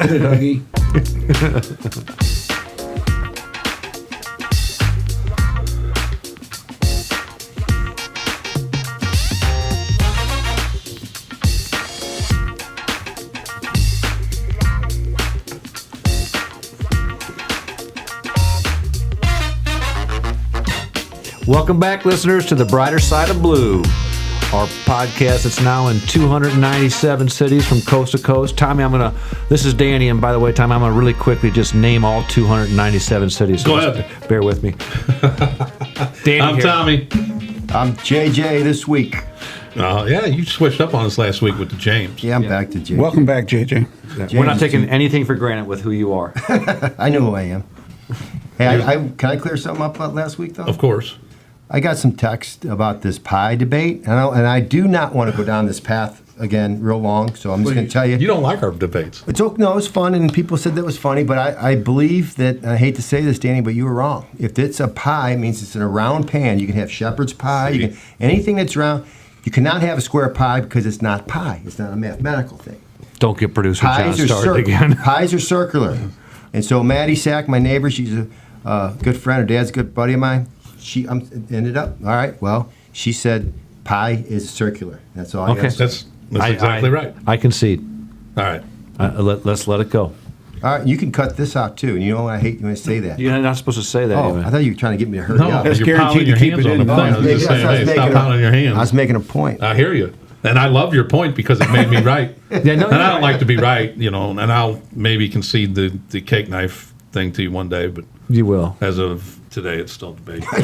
Dougie. Welcome back, listeners, to The Brighter Side of Blue, our podcast that's now in 297 cities from coast to coast. Tommy, this is Danny, and by the way, Tommy, I'm going to really quickly just name all 297 cities. So Go ahead. Bear with me. Danny I'm here. Tommy. I'm JJ this week. Yeah, you switched up on us last week with the James. Yeah, I'm back to JJ. Welcome back, JJ. We're not taking anything for granted with who you are. I know who I am. Hey, can I clear something up about last week, though? Of course. I got some text about this pie debate, and I do not want to go down this path again real long, so I'm just going to tell you. You don't like our debates. No, it was fun, and people said that was funny, but I believe that, and I hate to say this, Danny, but you were wrong. If it's a pie, it means it's in a round pan. You can have shepherd's pie, anything that's round. You cannot have a square pie because it's not pie. It's not a mathematical thing. Don't get producer John started again. Pies are circular. And so Maddie Sack, my neighbor, she's a good friend. Her dad's a good buddy of mine. She ended up, all right, well, she said pie is circular. That's all I got to say. That's exactly right. I concede. All right. Let's let it go. All right, you can cut this out, too. And you know what? I hate when I say that. You're not supposed to say that. Oh, even. I thought you were trying to get me to hurry No, up. That's you're pounding guaranteed your to keep hands it on in. the thing. I was just saying, hey, stop pounding your hands. I was making a point. I hear you. And I love your point because it made me right. Yeah, no, and I don't like to be right, and I'll maybe concede the cake knife thing to you one day, but You will. as of today, it's still debate. I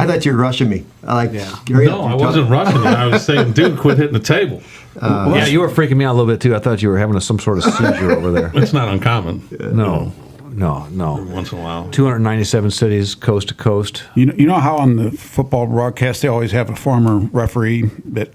thought you were rushing me. Hurry No, up. I wasn't rushing you. I was saying, dude, quit hitting the table. Yeah, you were freaking me out a little bit, too. I thought you were having some sort of seizure over there. It's not uncommon. No. Once in a while. 297 cities, coast to coast. You know how on the football broadcast they always have a former referee that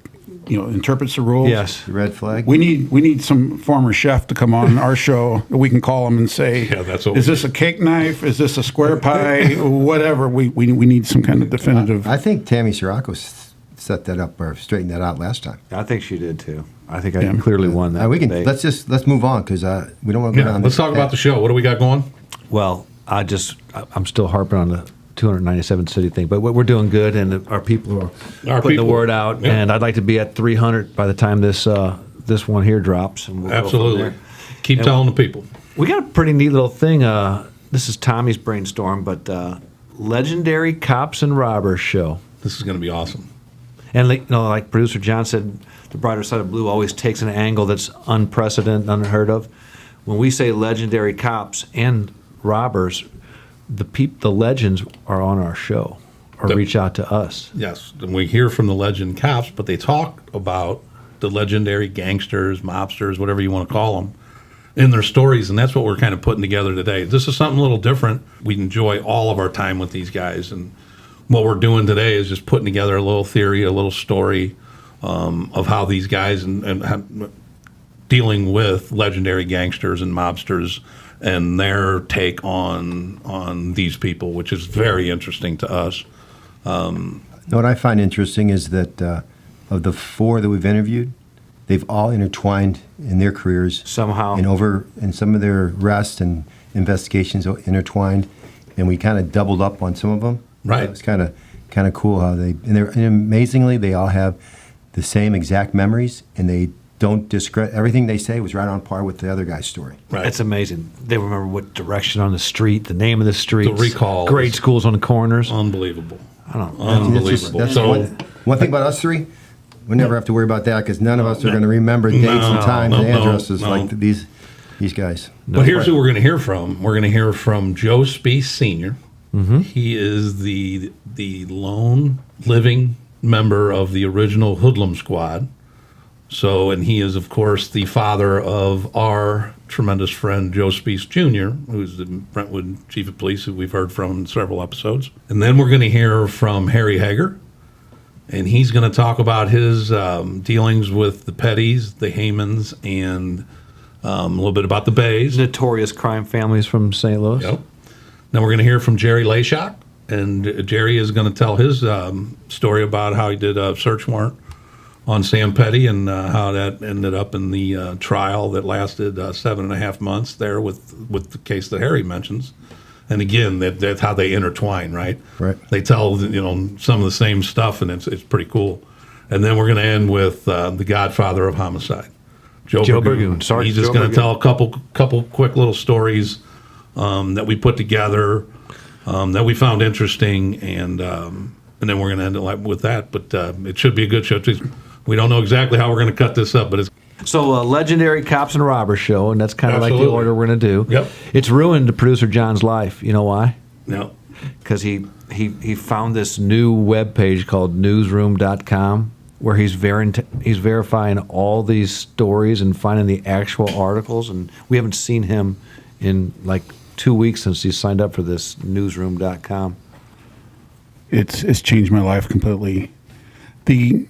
interprets the rules. Yes. The red flag. We need some former chef to come on our show. We can call him and say, Yeah, that's what is we this a cake knife? Is this a square pie? Whatever. We need some kind of definitive. I think Tammy Sirocco set that up or straightened that out last time. I think she did, too. I think I clearly won that debate. Let's move on because we don't want to go down. Let's talk about the show. What do we got going? Well, I'm still harping on the 297 city thing, but we're doing good, and our people are putting the word out, and I'd like to be at 300 by the time this one here drops. And we'll Absolutely. Keep telling the people. We got a pretty neat little thing. This is Tommy's brainstorm, but Legendary Cops and Robbers show. This is going to be awesome. And like producer John said, the Brighter Side of Blue always takes an angle that's unprecedented, unheard of. When we say legendary cops and robbers, the legends are on our show or reach out to us. Yes, and we hear from the legend cops, but they talk about the legendary gangsters, mobsters, whatever you want to call them, in their stories, and that's what we're kind of putting together today. This is something a little different. We enjoy all of our time with these guys, and what we're doing today is just putting together a little theory, a little story of how these guys and dealing with legendary gangsters and mobsters and their take on these people, which is very interesting to us. What I find interesting is that of the 4 that we've interviewed, they've all intertwined in their careers Somehow. and some of their arrests and investigations intertwined, and we kind of doubled up on some of them. Right. It's kind of cool how and amazingly they all have the same exact memories, and they don't discredit everything they say was right on par with the other guy's story. Right. It's amazing. They remember what direction on the street, the name of the street, The recall. grade schools on the corners. Unbelievable. I don't know. Unbelievable. That's So one thing about us 3, we never have to worry about that because none of us are going to remember dates and times and addresses like these guys. But here's who we're going to hear from. We're going to hear from Joe Spiess Sr. Mm-hmm. He is the lone living member of the original Hoodlum Squad. So, and he is, of course, the father of our tremendous friend, Joe Spiess Jr., who's the Brentwood Chief of Police, who we've heard from in several episodes. And then we're going to hear from Harry Hager, and he's going to talk about his dealings with the Pettys, the Haymans, and a little bit about the Bays. Notorious crime families from St. Louis. Yep. Then we're going to hear from Jerry Layshock, and Jerry is going to tell his story about how he did a search warrant on Sam Petty and how that ended up in the trial that lasted 7.5 months there with the case that Harry mentions. And again, that's how they intertwine, right? Right. They tell some of the same stuff, and it's pretty cool. And then we're going to end with the Godfather of homicide, Joe Burgoon. Sergeant He's just Joe going to Burgoon. tell a couple quick little stories that we put together that we found interesting, and then we're going to end it with that. But it should be a good show. We don't know exactly how we're going to cut this up, but it's So a legendary Cops and Robbers show, and that's kind of like the Absolutely. order we're going to do. Yep. It's ruined producer John's life. You know why? no. Because he found this new web page called newsroom.com where he's verifying all these stories and finding the actual articles, and we haven't seen him in like 2 weeks since he signed up for this newsroom.com. It's changed my life completely. The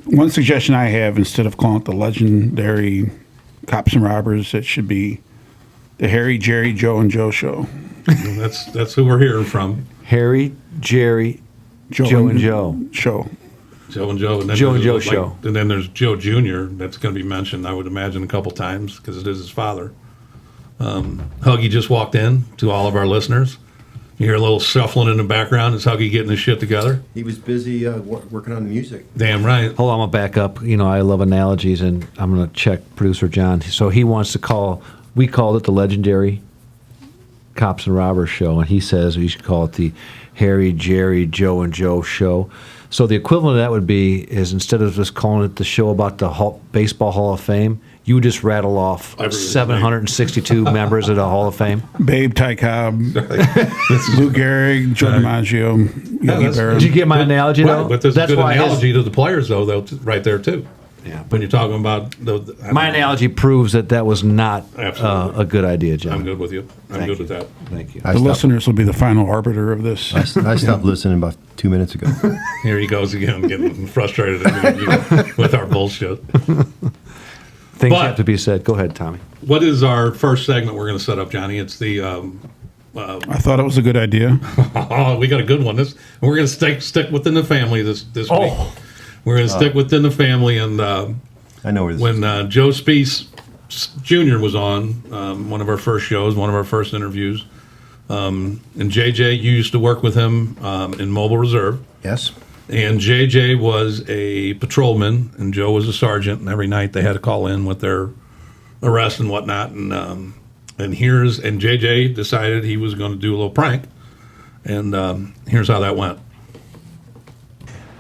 one suggestion I have, instead of calling it the legendary Cops and Robbers, it should be the Harry, Jerry, Joe, and Joe show. That's who we're hearing from. Harry, Jerry, Joe and Joe. Show. Joe and Joe. And then Joe and there's, Joe show. And then there's Joe Jr. That's going to be mentioned, I would imagine, a couple times because it is his father. Huggy just walked in to all of our listeners. You hear a little shuffling in the background. It's Huggy getting his shit together. He was busy working on the music. Damn right. Hold on, I'm going to back up. You know, I love analogies, and I'm going to check producer John. So he wants to we called it the legendary Cops and Robbers show, and he says we should call it the Harry, Jerry, Joe and Joe show. So the equivalent of that would be is instead of just calling it the show about the Baseball Hall of Fame, you would just rattle off Every 762 members of the Hall of Fame. Babe, Ty Cobb, Lou Gehrig, Joe DiMaggio, Yogi that's- Berra. Did you get my analogy, though? Right, but there's That's a good why his- analogy to the players, though, right there, too. Yeah, When you're talking about my analogy proves that was not Absolutely. a good idea, John. I'm good with you. I'm Thank good you. with that. Thank you. I The stopped, listeners will be the final arbiter of this. I stopped listening about 2 minutes ago. Here he goes again, getting frustrated with our bullshit. Things But- have to be said. Go ahead, Tommy. What is our first segment we're going to set up, Johnny? It's the I thought it was a good idea. oh, we got a good one. We're going to stick within the family this week. We're going to stick within the family, and I know where this when is. Joe Spiess Jr. was on one of our first shows, one of our first interviews, and JJ, you used to work with him in Mobile Reserve. Yes. And JJ was a patrolman, and Joe was a sergeant. And every night they had to call in with their arrest and whatnot. And JJ decided he was going to do a little prank. And here's how that went.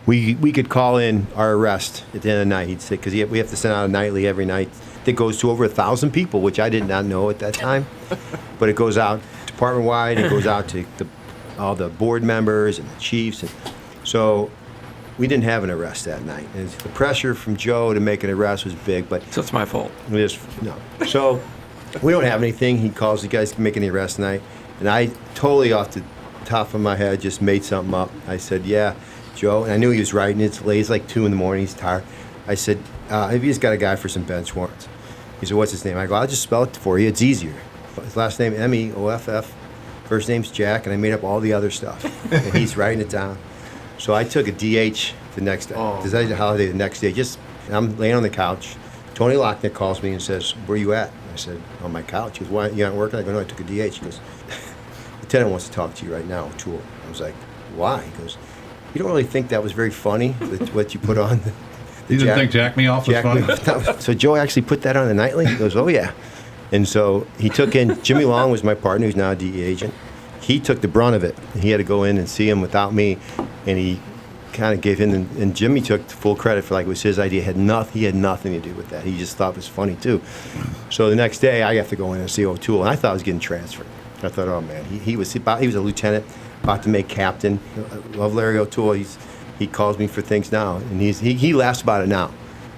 We could call in our arrest at the end of the night. He'd say, because we have to send out a nightly every night that goes to over 1,000 people, which I did not know at that time. But it goes out department-wide. It goes out to all the board members and the chiefs. And so we didn't have an arrest that night. And the pressure from Joe to make an arrest was big, but So it's my fault. no. So we don't have anything. He calls the guys making the arrest tonight. And I totally off the top of my head just made something up. I said, yeah, Joe. And I knew he was right, and it's late. It's like 2 in the morning. He's tired. I said, have you just got a guy for some bench warrants? He said, what's his name? I go, I'll just spell it for you. It's easier. His last name, M-E-O-F-F. First name's Jack, and I made up all the other stuff. And he's writing it down. So I took a DH the next day. Decided holiday the next day. And I'm laying on the couch. Tony Locknick calls me and says, where you at? I said, on my couch. He goes, why, you aren't working? I go, no, I took a DH. He goes, Lieutenant wants to talk to you right now, O'Toole. I was like, why? He goes, you don't really think that was very funny, what you put on? You didn't think Jack Me Off was funny? So Joe actually put that on the nightly? He goes, oh, yeah. And so he took in, Jimmy Long was my partner, who's now a DE agent. He took the brunt of it. He had to go in and see him without me, and he kind of gave him, and Jimmy took full credit for like it was his idea. He had nothing to do with that. He just thought it was funny too. So the next day I have to go in and see O'Toole, and I thought I was getting transferred. I thought, oh man, he was a lieutenant, about to make captain. I love Larry O'Toole. He calls me for things now, and he laughs about it now.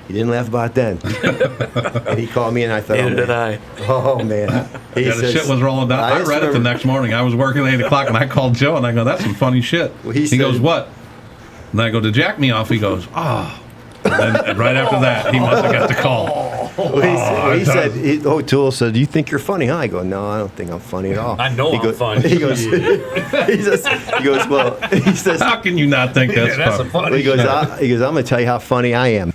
He didn't laugh about it then. And he called me, and I thought, Neither did I. Oh man. He Yeah, the says- shit was rolling down. I just read it the remember- next morning. I was working at 8 o'clock, and I called Joe, and I go, that's some funny shit. Well, he he goes, said- what? And I go, to Jack Me Off. He goes, And then right after that, he must have got the call. Well, he said, O'Toole said, you think you're funny, huh? I go, no, I don't think I'm funny at all. I know He I'm goes- funny. He goes, he goes, well, he says, How can you not think that's funny? That's a funny he goes, I'm going to tell you how funny I am.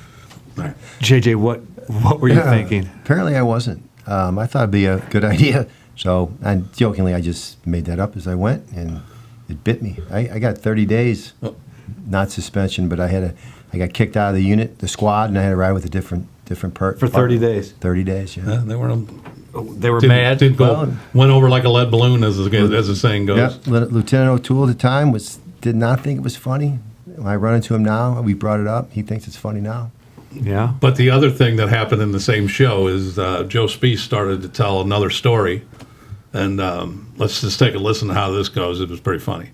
JJ, what were you thinking? Apparently, I wasn't. I thought it'd be a good idea. So, and jokingly, I just made that up as I went, and it bit me. I got 30 days, not suspension, but I got kicked out of the unit, the squad, and I had to ride with a different part. For 30 days. 30 days, yeah. They were mad. Went over like a lead balloon, as the saying goes. Yeah, Lieutenant O'Toole at the time did not think it was funny. When I run into him now, we brought it up. He thinks it's funny now. Yeah. But the other thing that happened in the same show is Joe Spiess started to tell another story. And let's just take a listen to how this goes. It was pretty funny.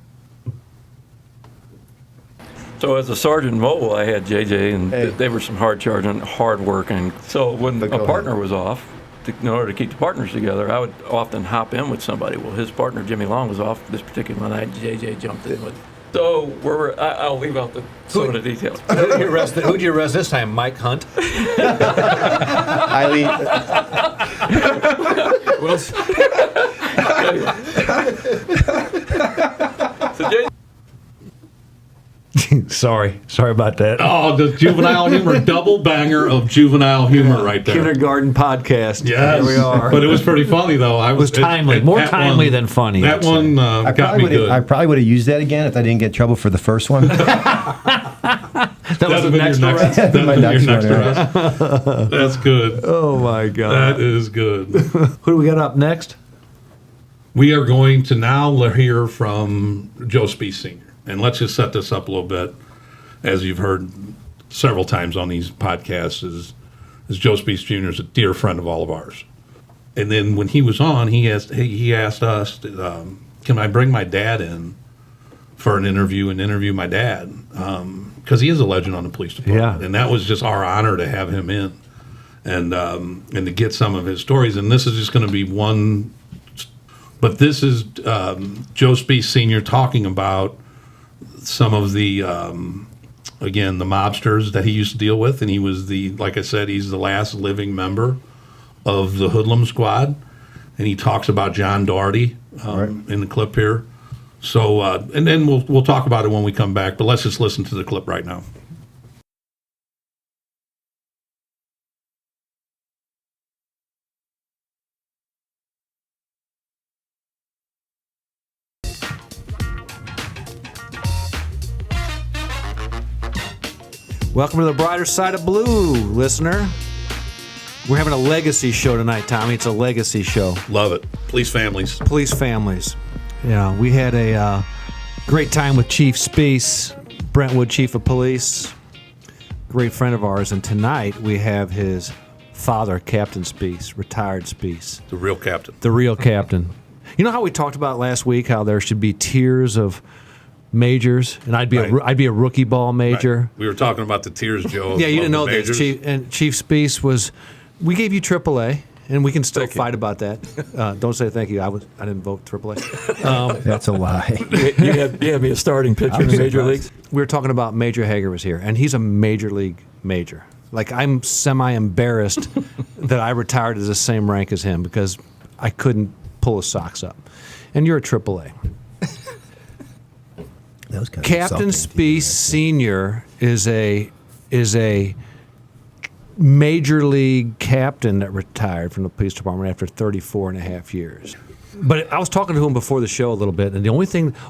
So as a sergeant in Mobile, I had JJ, and they were some hard charging, hard working. So when a partner was off, in order to keep the partners together, I would often hop in with somebody. Well, his partner, Jimmy Long, was off this particular night. JJ jumped in with. So I'll leave out some of the details. Who'd you arrest this time? Mike Hunt? Eileen. Well, so JJ. Sorry about that. Oh, the juvenile humor, double banger of juvenile humor right there. Kindergarten podcast. Yes. Here we are. But it was pretty funny, though. It was timely. More timely than funny. That one got me good. I probably would have used that again if I didn't get in trouble for the first one. That was the next arrest. That My was your next next one, arrest. That's good. Oh, my God. That is good. Who do we got up next? We are going to now hear from Joe Spiess Sr. And let's just set this up a little bit. As you've heard several times on these podcasts, is Joe Spiess Jr. is a dear friend of all of ours. And then when he was on, he asked us, can I bring my dad in for an interview and interview my dad? Because he is a legend on the police department. Yeah. And that was just our honor to have him in and to get some of his stories. And this is just going to be one, but this is Joe Spiess Sr. talking about some of the, again, the mobsters that he used to deal with. And he was like I said, he's the last living member of the Hoodlum Squad. And he talks about John Doherty in the clip here. So, and then we'll talk about it when we come back. But let's just listen to the clip right now. Welcome to the brighter side of blue, listener. We're having a legacy show tonight, Tommy. It's a legacy show. Love it. Police families. Police families. Yeah, we had a great time with Chief Spiess, Brentwood Chief of Police, great friend of ours. And tonight we have his father, Captain Spiess, retired Spiess. The real captain. The real captain. You know how we talked about last week how there should be tiers of majors, and I'd be a rookie ball major. Right. We were talking about the tiers, Joe. Yeah, you didn't know this, Chief. And Chief Spiess was. We gave you AAA, and we can still fight about that. Don't say thank you. I didn't vote AAA. That's a lie. You had me a starting pitcher in the major leagues. We were talking about Major Hager was here, and he's a major league major. Like, I'm semi-embarrassed that I retired as the same rank as him because I couldn't pull his socks up. And you're a AAA. That was kind of Captain insulting. Spiess Sr. is a major league captain that retired from the police department after 34 and a half years. But I was talking to him before the show a little bit, and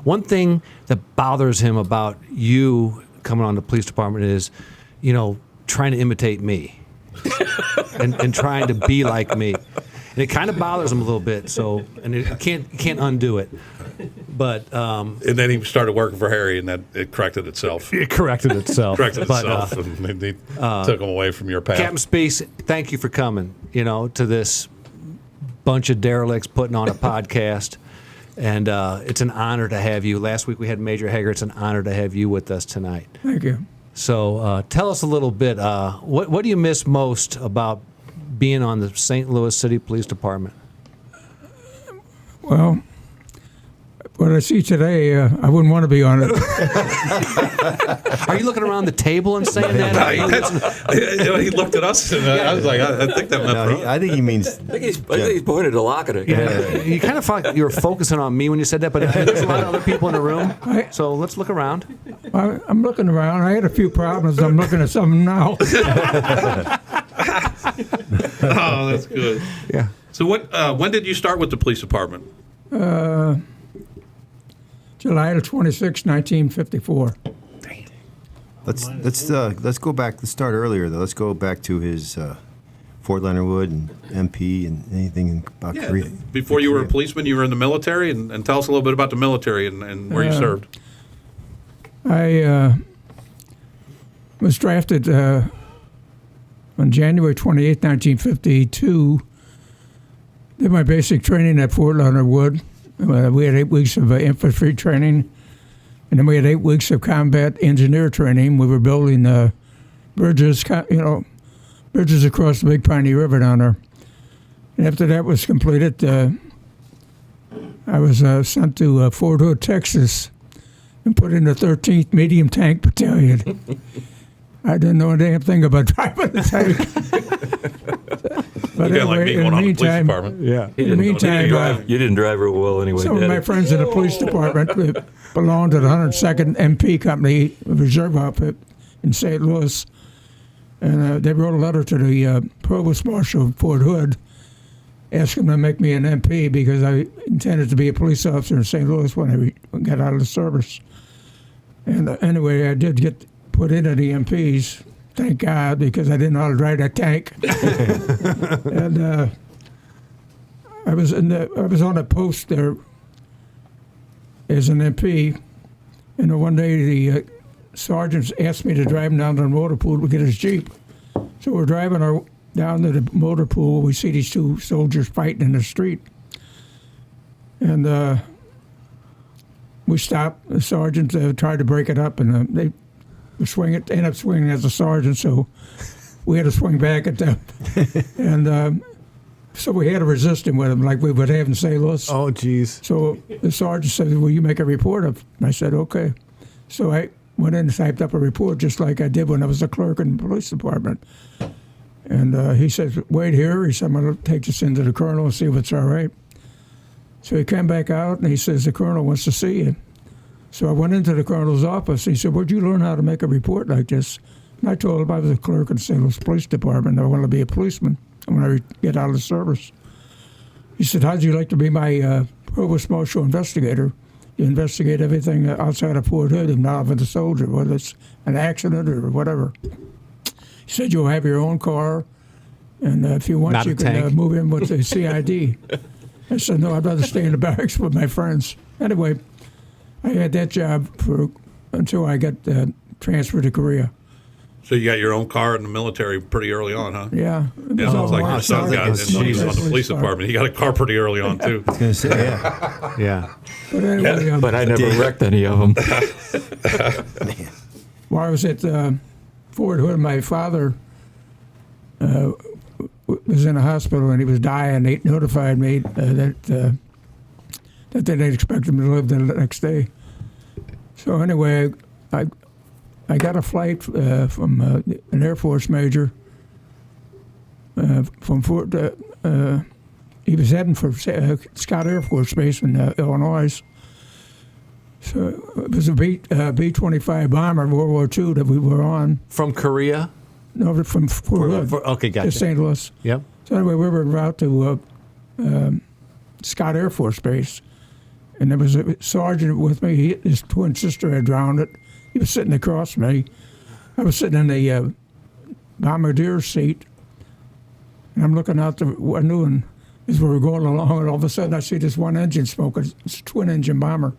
one thing that bothers him about you coming on the police department is, trying to imitate me and trying to be like me. And it kind of bothers him a little bit. So, and it can't undo it. But and then he started working for Harry, and that it corrected itself. it corrected itself. And they took him away from your path. Captain Spiess, thank you for coming. To this bunch of derelicts putting on a podcast, and it's an honor to have you. Last week we had Major Hager. It's an honor to have you with us tonight. Thank you. So tell us a little bit. What do you miss most about being on the St. Louis City Police Department? Well, what I see today, I wouldn't want to be on it. Are you looking around the table and saying that? He looked at us, and I was like, I think that meant for us. I think he means. I think he's pointed to Lockett again. You kind of felt like you were focusing on me when you said that, but there's a lot of other people in the room. So let's look around. I'm looking around. I had a few problems. I'm looking at some now. Oh, that's good. Yeah. So when did you start with the police department? July 26, 1954. Let's go back. Let's start earlier though. Let's go back to his Fort Leonard Wood and MP and anything about Korea. Before you were a policeman, you were in the military, and tell us a little bit about the military and where you served. I was drafted on January 28, 1952. Did my basic training at Fort Leonard Wood. We had 8 weeks of infantry training, and then we had 8 weeks of combat engineer training. We were building bridges, bridges across the Big Piney River down there. And after that was completed, I was sent to Fort Hood, Texas, and put in the 13th Medium Tank Battalion. I didn't know a damn thing about driving the tank. But You got like anyway, me going on the police department. Yeah. In the meantime, You didn't drive real well anyway, some of did my you? friends in the police department belonged to the 102nd MP Company Reserve outfit in St. Louis, and they wrote a letter to the Provost Marshal of Fort Hood asking him to make me an MP because I intended to be a police officer in St. Louis when I got out of the service. And anyway, I did get put into the MPs, thank God, because I didn't know how to drive that tank. And I was on a post there as an MP, and one day the sergeants asked me to drive him down to the motor pool to get his Jeep. So we're driving down to the motor pool. We see these two soldiers fighting in the street. And we stopped. The sergeant tried to break it up, and they ended up swinging as a sergeant, so we had to swing back at them. And so we had to resist him with them like we would have in St. Louis. Oh, geez. So the sergeant said, "Will you make a report of?" And I said, "Okay." So I went in and typed up a report just like I did when I was a clerk in the police department. And he says, "Wait here." He said, "I'm going to take this into the colonel and see if it's all right." So he came back out and he says, "The colonel wants to see you." So I went into the colonel's office. He said, "Where'd you learn how to make a report like this?" And I told him I was a clerk in the St. Louis Police Department. I wanted to be a policeman when I get out of the service. He said, "How'd you like to be my provost marshal investigator? You investigate everything outside of Fort Hood and not with a soldier, whether it's an accident or whatever." He said, "You'll have your own car, and if you want, Not you a can tank. move in with the CID." I said, "No, I'd rather stay in the barracks with my friends." Anyway, I had that job until I got transferred to Korea. So you got your own car in the military pretty early on, huh? Yeah. It Yeah, was sounds all like your marked son out. got It was in military on the police department. He got a car pretty early on, too. I was going to say, yeah. Yeah. But anyway, But I never wrecked any of them. while I was at Fort Hood, my father was in a hospital and he was dying. They notified me that they didn't expect him to live the next day. So anyway, I got a flight from an Air Force major from Fort. He was heading for Scott Air Force Base in Illinois. So it was a B-25 bomber, World War II, that we were on. From Korea? No, from Fort Hood Okay, to gotcha. St. Louis. Yep. So anyway, we were en route to Scott Air Force Base, and there was a sergeant with me. His twin sister had drowned. He was sitting across from me. I was sitting in the bombardier seat, and I'm looking out the window, and as we were going along, and all of a sudden I see this one engine smoking. It's a twin-engine bomber,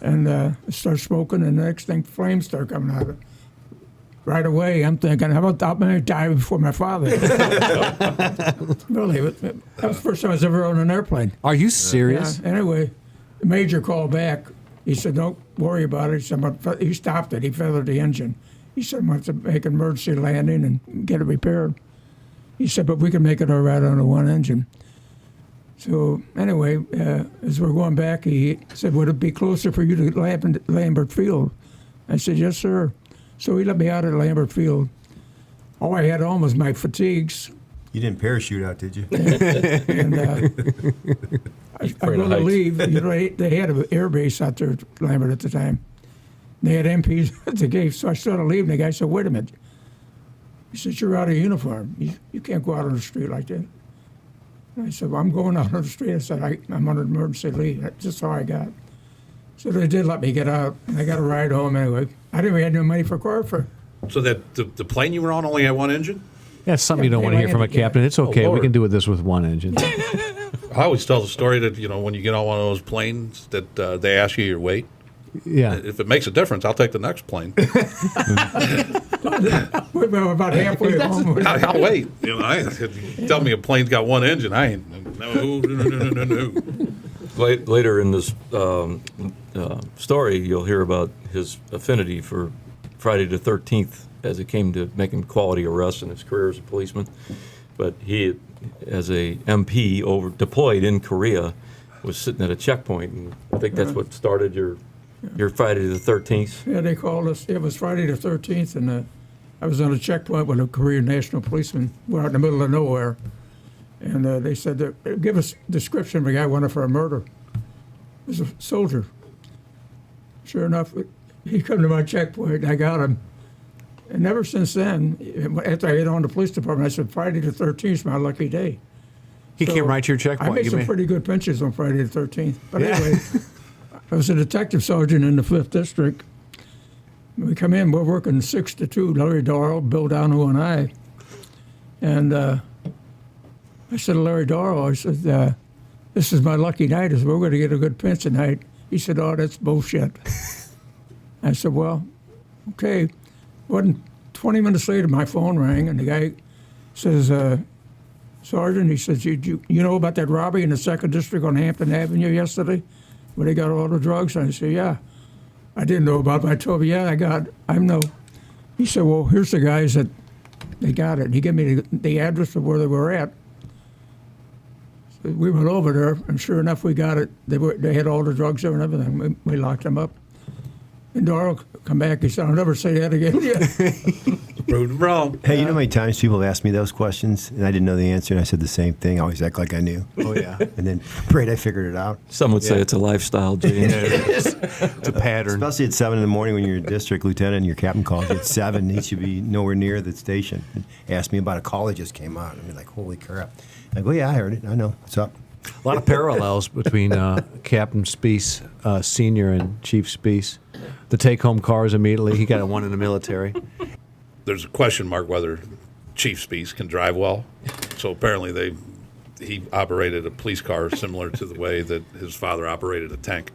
and it starts smoking, and the next thing, flames start coming out of it. Right away, I'm thinking, how about I'm going to die before my father? Really, that was the first time I was ever on an airplane. Are you serious? Yeah, anyway, the major called back. He said, "Don't worry about it." He said, he stopped it. He feathered the engine. He said, "I'm going to make an emergency landing and get it repaired." He said, "But we can make it all right on the one engine." So anyway, as we're going back, he said, "Would it be closer for you to Lambert Field?" I said, "Yes, sir." So he let me out at Lambert Field. All I had on was my fatigues. You didn't parachute out, did you? And I'm going to leave. You know, they had an air base out there at Lambert at the time. They had MPs at the gate, so I started leaving. The guy said, "Wait a minute." He said, "You're out of uniform. You can't go out on the street like that." And I said, "Well, I'm going out on the street." I said, "I'm on emergency leave." That's just all I got. So they did let me get out, and I got a ride home anyway. I didn't even have no money for car fare. So that the plane you were on only had one engine? That's something you don't want to hear from a captain. It's okay. We Lord. can do with this with one engine. I always tell the story that, when you get on one of those planes that they ask you your weight. Yeah. If it makes a difference, I'll take the next plane. We're about halfway home. I'll wait. If you tell me a plane's got one engine, I ain't. No. Later in this story, you'll hear about his affinity for Friday the 13th as it came to making quality arrests in his career as a policeman. But he, as a MP deployed in Korea, was sitting at a checkpoint, and I think that's what started your Friday the 13th. Yeah, they called us. It was Friday the 13th, and I was on a checkpoint with a Korean national policeman. We're out in the middle of nowhere. And they said, "Give us a description of a guy wanted for a murder." It was a soldier. Sure enough, he come to my checkpoint, and I got him. And ever since then, after I got on the police department, I said, "Friday the 13th is my lucky day." He So came right to your checkpoint. I made You some may- pretty good pinches on Friday the 13th. But anyway, I was a detective sergeant in the 5th District. We come in, we're working 6 to 2, Larry Darrell, Bill Donohue, and I. And I said to Larry Darrell, I said, "This is my lucky night. We're going to get a good pinch tonight." He said, "Oh, that's bullshit." I said, "Well, okay." Wasn't 20 minutes later, my phone rang, and the guy says, "Sergeant," he says, you know about that robbery in the 2nd District on Hampton Avenue yesterday, where they got all the drugs?" And I said, "Yeah." I didn't know about it, but I told him, "Yeah, I know." He said, "Well, here's the guys that they got it." And he gave me the address of where they were at. So we went over there, and sure enough, we got it. They had all the drugs there and everything. We locked them up. And Darrell come back. He said, "I'll never say that again." Proved wrong. Hey, you know how many times people have asked me those questions and I didn't know the answer and I said the same thing? I always act like I knew. Oh, yeah. And then, great, I figured it out. Some would say it's a lifestyle, James. It's a pattern. Especially at 7 in the morning when you're a district lieutenant and your captain calls you at 7. He should be nowhere near the station. And asked me about a call that just came out. I mean, like, holy crap. I go, "Yeah, I heard it. I know. What's up?" A lot of parallels between Captain Spiess Sr. and Chief Spiess. The take-home cars immediately. He got one in the military. There's a question mark whether Chief Spiess can drive well. So apparently he operated a police car similar to the way that his father operated a tank.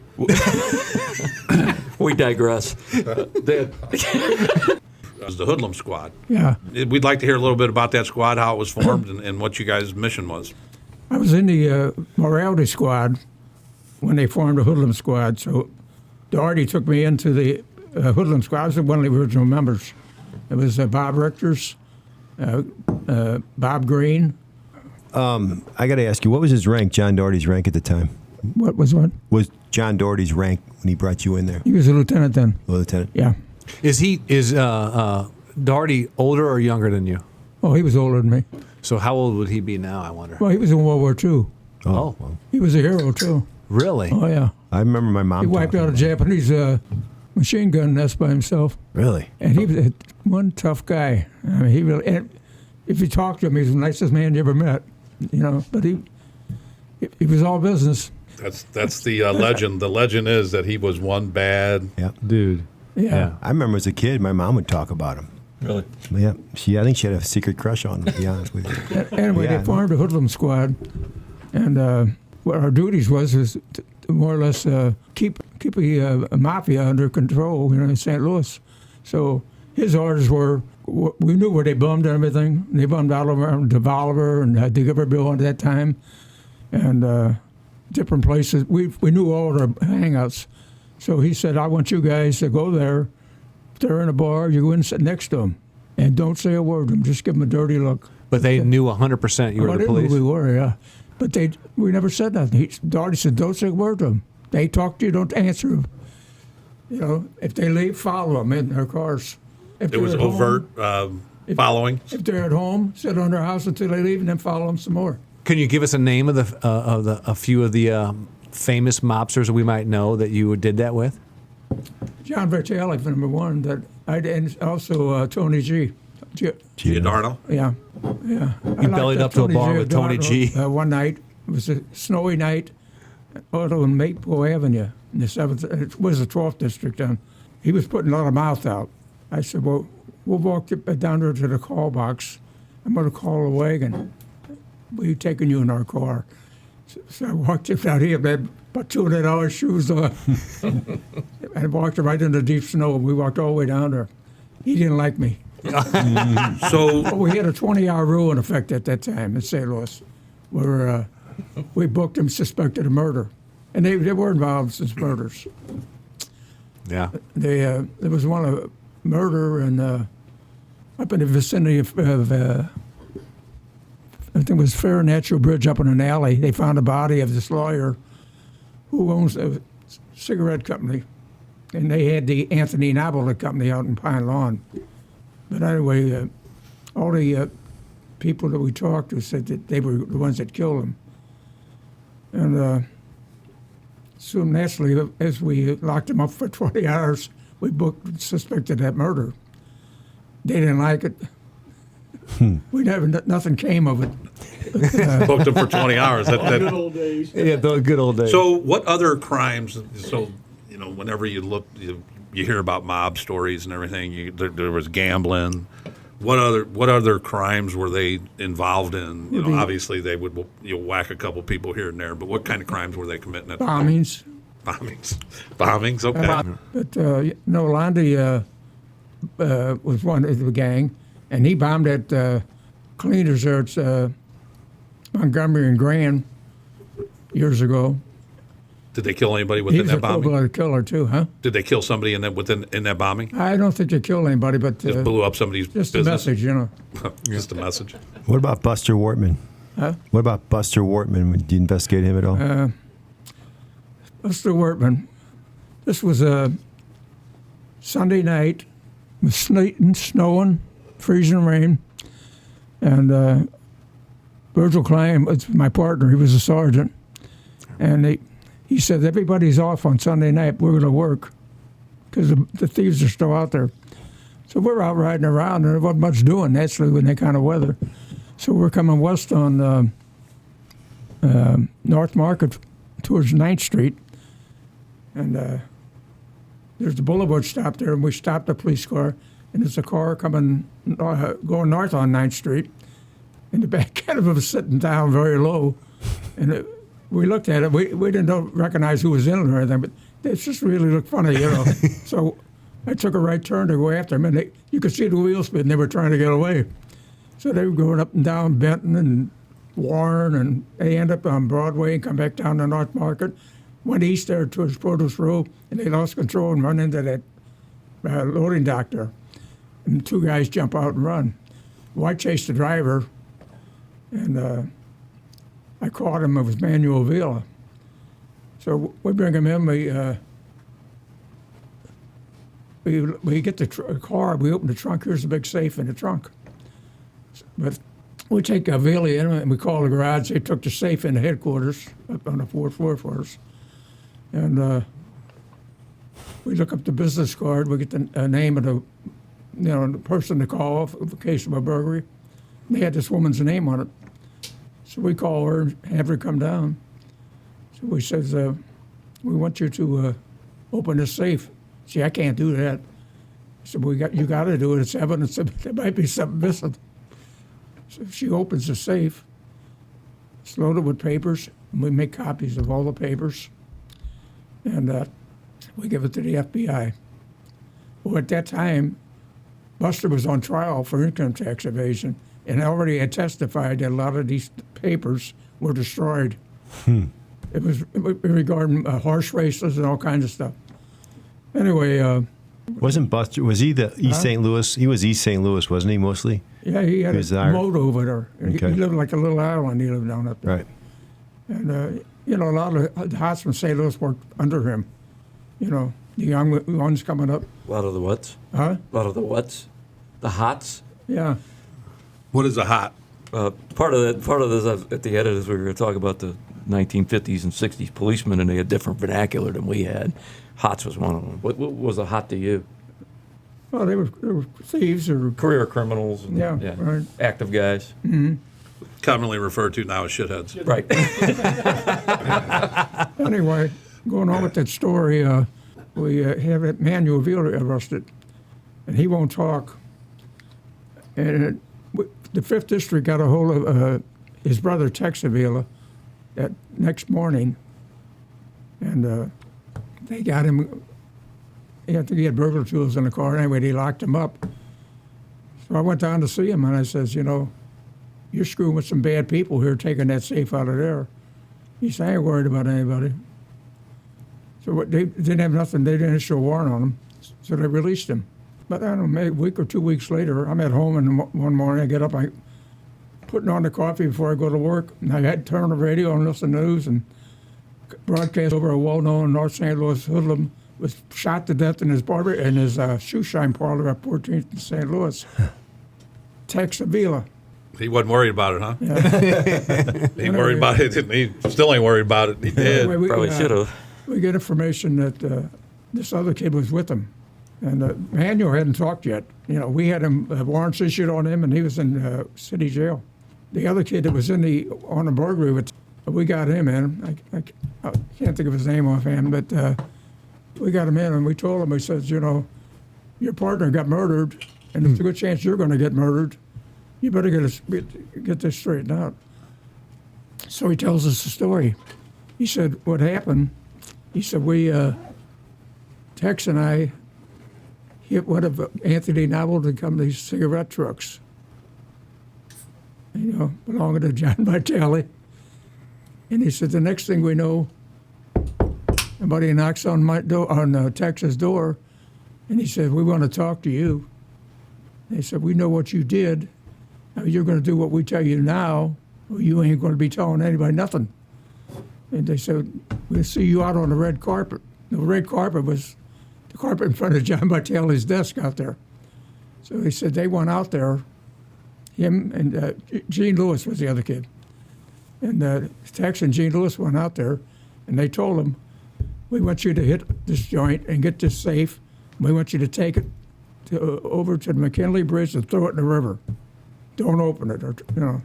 We digress. It was the Hoodlum Squad. Yeah. We'd like to hear a little bit about that squad, how it was formed, and what you guys' mission was. I was in the morality squad when they formed the Hoodlum Squad. So Doherty took me into the Hoodlum Squad. I was one of the original members. It was Bob Richters, Bob Green. I got to ask you, what was his rank, John Doherty's rank at the time? What was what? Was John Doherty's rank when he brought you in there? He was a lieutenant then. Lieutenant? Yeah. Is Doherty older or younger than you? Oh, he was older than me. So how old would he be now, I wonder? Well, he was in World War II. Oh. Well, He was a hero too. Really? Oh yeah. I remember my mom He wiped talking out a about it. Japanese machine gun nest by himself, Really? and he was one tough guy. I mean, he really. And if you talk to him, he's the nicest man you ever met. But he was all business. That's the legend. The legend is that he was one bad. Yeah. Dude. Yeah. I remember as a kid, my mom would talk about him. Really? Yeah, I think she had a secret crush on him, to be honest with you. Anyway, Yeah. they formed a Hoodlum Squad, and what our duties was to more or less keep a mafia under control, in St. Louis. So his orders were, we knew where they bummed and everything. They bummed out around Devolver and Diggerville at that time, and different places. We knew all their hangouts. So he said, "I want you guys to go there. If they're in a bar, you go in and sit next to them, and don't say a word to them. Just give them a dirty look." But they knew 100% you were I the didn't know police? who we were, yeah. But we never said nothing. Doherty said, don't say a word to them. They talk to you, don't answer them. You know, if they leave, follow them in their cars. If It was they're at overt home, following. if they're at home, sit on their house until they leave, and then follow them some more. Can you give us a name of a few of the famous mobsters that we might know that you did that with? John Vitale, number one, that I did, and also Tony G. Giordano. Yeah. You bellied up to a bar with Tony G. One night, it was a snowy night, auto on Maple Avenue in the 7th, it was the 12th district then. He was putting a lot of mouth out. I said, well, we'll walk down there to the call box. I'm going to call a wagon. We're taking you in our car. So I walked him down here, had about $200 shoes on. I walked right in the deep snow. We walked all the way down there. He didn't like me. So But we had a 20-hour rule in effect at that time in St. Louis, where we booked him suspected of murder. And they were involved in murders. Yeah. There was one of murder and up in the vicinity of I think it was Fair Natural Bridge up in an alley. They found the body of this lawyer who owns a cigarette company. And they had the Anthony Novelty Company out in Pine Lawn. But anyway, all the people that we talked to said that they were the ones that killed him. And so naturally, as we locked him up for 20 hours, we booked suspected that murder. They didn't like it. We never, nothing came of it. booked him for 20 hours. Good old days. Yeah, the good old days. So what other crimes? So you know, whenever you look, you hear about mob stories and everything. There was gambling. What other crimes were they involved in? You know, obviously they would whack a couple people here and there. But what kind of crimes were they committing? At the time? Bombings. Bombings. Okay. But no, Londy was one of the gang, and he bombed at cleaners there at Montgomery and Grand years ago. Did they kill anybody He within was that a bombing? cold-blooded killer too, huh? Did they kill somebody in that bombing? I don't think they killed anybody, but Just blew up somebody's just business. a message, you know. Just a message. What about Buster Wortman? Huh? What about Buster Wortman? Did you investigate him at all? Mr. Wortman, this was a Sunday night, it was sleeting, snowing, freezing rain, and Virgil Klein was my partner. He was a sergeant, and he said, everybody's off on Sunday night. We're going to work because the thieves are still out there. So we're out riding around, and there wasn't much doing, naturally, with that kind of weather. So we're coming west on North Market towards 9th Street, and there's the boulevard stop there, and we stopped the police car, and there's a car coming, going north on 9th Street, and the back end of it was sitting down very low, and we looked at it. We didn't recognize who was in it or anything, but it just really looked funny, you know. So I took a right turn to go after them, and you could see the wheels spin. They were trying to get away. So they were going up and down Benton and Warren, and they ended up on Broadway and come back down to North Market, went east there towards Produce Row, and they lost control and run into that loading dock there. And two guys jump out and run. Well, I chased the driver, and I caught him. It was Manuel Villa. So we bring him in. We get the car. We open the trunk. Here's a big safe in the trunk. But we take Villa in, and we call the garage. They took the safe in the headquarters up on the 4th floor for us. And we look up the business card. We get the name of the person to call in case of a burglary. They had this woman's name on it. So we call her and have her come down. So we says, we want you to open this safe. See, I can't do that. I said, you got to do it. It's evidence that there might be something missing. So she opens the safe. It's loaded with papers, and we make copies of all the papers. And we give it to the FBI. Well, at that time, Buster was on trial for income tax evasion, and already had testified that a lot of these papers were destroyed. It was regarding horse races and all kinds of stuff. Anyway, Wasn't Buster? Was he the East St. Louis? He was East St. Louis, wasn't he? Mostly. yeah, he had was a our- moat over there. Okay. He lived like a little island. He lived down up there. Right. And, you know, a lot of the hots from St. Louis worked under him. You know, the young ones coming up. A lot of the whats? Huh? A lot of the whats? The hots? Yeah. What is a hot? Part of this at the edit is we were going to talk about the 1950s and 60s policemen, and they had different vernacular than we had. Hots was one of them. What was a hot to you? Well, they were thieves or Career criminals. And, Yeah, right. Active guys. Commonly referred to now as shitheads. Right. Anyway, going on with that story, we have Emmanuel Vila arrested, and he won't talk. And the 5th District got a hold of his brother, Tex Vila, that next morning, and they got him. I think he had burglar tools in the car. Anyway, they locked him up. So I went down to see him, and I says, you know, you're screwing with some bad people here, taking that safe out of there. He said, I ain't worried about anybody. So they didn't have nothing. They didn't issue a warrant on him, so they released him. But I don't know, maybe a week or 2 weeks later, I'm at home, and one morning I get up, I putting on the coffee before I go to work, and I had to turn on the radio and listen to the news, and broadcast over a well-known North St. Louis hoodlum was shot to death in his shoe shine parlor at 14th and St. Louis. Tex Vila. He wasn't worried about it, huh? Yeah. He worried about it. He still ain't worried about it. He did. Anyway, Probably should have. We get information that this other kid was with him. And Manuel hadn't talked yet. You know, we had him warrants issued on him, and he was in city jail. The other kid that was on the burglary, we got him in. I can't think of his name offhand, but we got him in, and we told him, we said, you know, your partner got murdered, and there's a good chance you're going to get murdered. You better get this straightened out. So he tells us the story. He said, what happened? He said, Tex and I hit one of Anthony Novelty Company's cigarette trucks, you know, belonging to John Vitale. And he said, the next thing we know, somebody knocks on Tex's door, and he said, we want to talk to you. They said, we know what you did. Now you're going to do what we tell you now, or you ain't going to be telling anybody nothing. And they said, we'll see you out on the red carpet. The red carpet was the carpet in front of John Vitale's desk out there. So he said they went out there, him and Gene Lewis was the other kid. And Tex and Gene Lewis went out there, and they told him, we want you to hit this joint and get this safe. We want you to take it over to the McKinley Bridge and throw it in the river. Don't open it, or you know.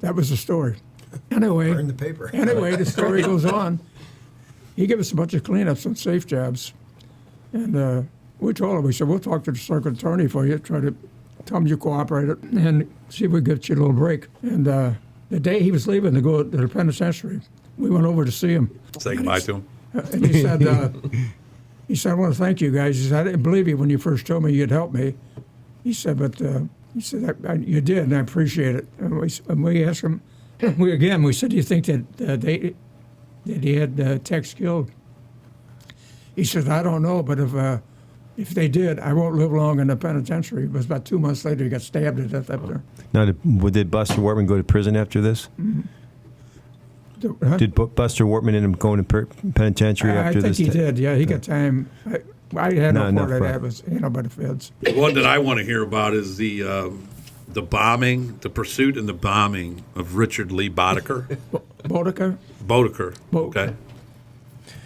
That was the story. Anyway, Burn the paper. Anyway, the story goes on. He gave us a bunch of cleanups and safe jobs, and we told him, we said, we'll talk to the circuit attorney for you, try to tell him you cooperated, and see if we can get you a little break. And the day he was leaving to go to the penitentiary, we went over to see him. Say goodbye to him. And he said, I want to thank you guys. He said, I didn't believe you when you first told me you'd help me. He said, but he said, you did, and I appreciate it. And we asked him, we said, do you think that he had Tex killed? He said, I don't know, but if they did, I won't live long in the penitentiary. It was about 2 months later he got stabbed to death up there. Now, did Buster Wortman go to prison after this? Huh? Did Buster Wortman end up going to penitentiary after this? I think he did, yeah. He got time. I had no Not part of enough, that. It was handled by the feds. The one that I want to hear about is the pursuit and the bombing of Richard Lee Boddicker. Boddicker? Boddicker. Okay.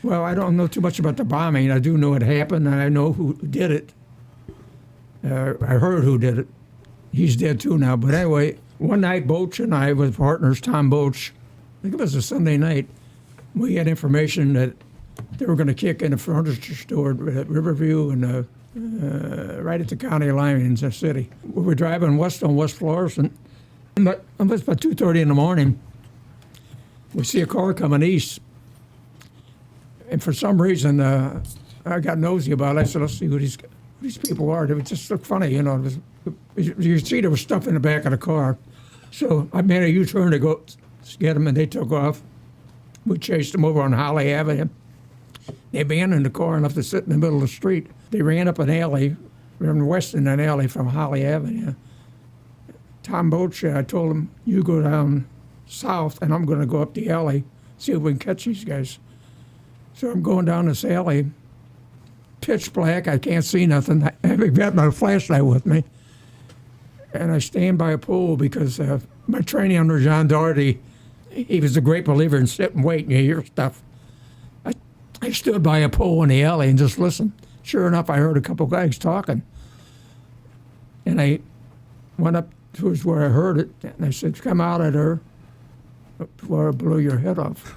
Well, I don't know too much about the bombing. I do know it happened, and I know who did it. I heard who did it. He's dead too now. But anyway, one night, Boach and I, with partners, Tom Boach, I think it was a Sunday night, we had information that they were going to kick in a furniture store at Riverview and right at the county line in the city. We were driving west on West Florissant, but it was about 2:30 in the morning. We see a car coming east, and for some reason, I got nosy about it. I said, let's see who these people are. They just looked funny, you know. You could see there was stuff in the back of the car. So I made a U-turn to go get them, and they took off. We chased them over on Holly Avenue. They abandoned the car enough to sit in the middle of the street. They ran up an alley, ran west in an alley from Holly Avenue. Tom Boach, I told him, you go down south, and I'm going to go up the alley, see if we can catch these guys. So I'm going down this alley, pitch black. I can't see nothing. I've got my flashlight with me, and I stand by a pool because my training under John Doherty, he was a great believer in sit and wait and you hear stuff. I stood by a pole in the alley and just listened. Sure enough, I heard a couple guys talking. And I went up towards where I heard it, and I said, come out of there before I blow your head off.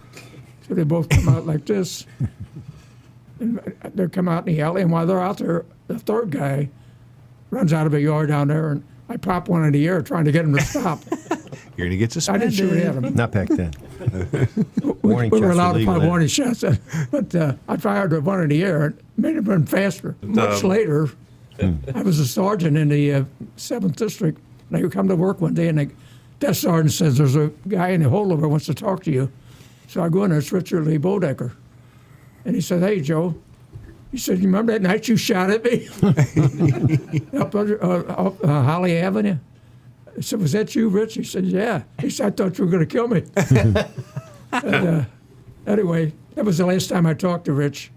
So they both come out like this. And they come out in the alley, and while they're out there, the third guy runs out of a yard down there, and I pop one in the air trying to get him to stop. You're going to get I suspended. didn't shoot at him. Not back then. We Warning were shots allowed to illegal fire then. warning shots, but I fired the one in the air and made it run faster. Much later, I was a sergeant in the 7th District, and I come to work one day, and the desk sergeant says, there's a guy in the holdover wants to talk to you. So I go in there, it's Richard Lee Bodecker. And he said, hey, Joe. He said, you remember that night you shot at me? up Holly Avenue? I said, was that you, Rich? He said, yeah. He said, I thought you were going to kill me. Anyway, that was the last time I talked to Rich.